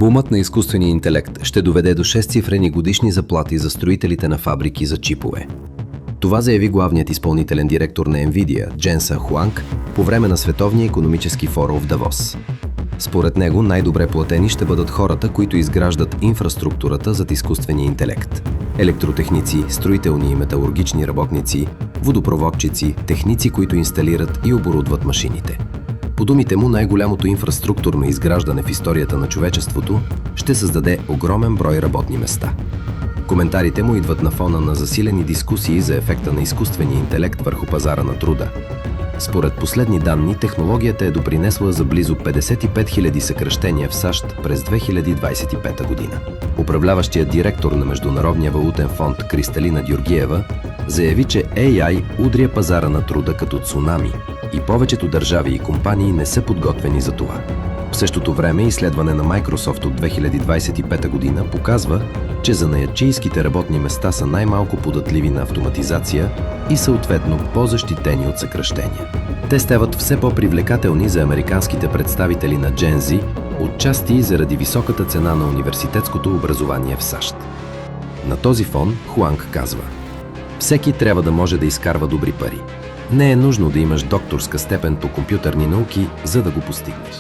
Бумът на изкуствения интелект ще доведе до 6-цифрени годишни заплати за строителите на фабрики за чипове. Това заяви главният изпълнителен директор на NVIDIA, Дженсън Хуанг, по време на Световния икономически форум в Давос. Според него най-добре платени ще бъдат хората, които изграждат инфраструктурата зад изкуствения интелект. Електротехници, строителни и металургични работници, водопроводчици, техници, които инсталират и оборудват машините. По думите му, най-голямото инфраструктурно изграждане в историята на човечеството ще създаде огромен брой работни места. Коментарите му идват на фона на засилени дискусии за ефекта на изкуствения интелект върху пазара на труда. Според последни данни, технологията е допринесла за близо 55 000 съкращения в САЩ през 2025 година. Управляващият директор на Международния валутен фонд Кристалина Георгиева заяви, че AI удря пазара на труда като цунами и повечето държави и компании не са подготвени за това. В същото време изследване на Microsoft от 2025 година показва, че занаятчийските работни места са най-малко податливи на автоматизация и съответно по-защитени от съкращения. Те стават все по-привлекателни за американските представители на Gen Z, отчасти заради високата цена на университетското образование в САЩ. На този фон Хуанг казва: всеки трябва да може да изкарва добри пари. Не е нужно да имаш докторска степен по компютърни науки, за да го постигнеш.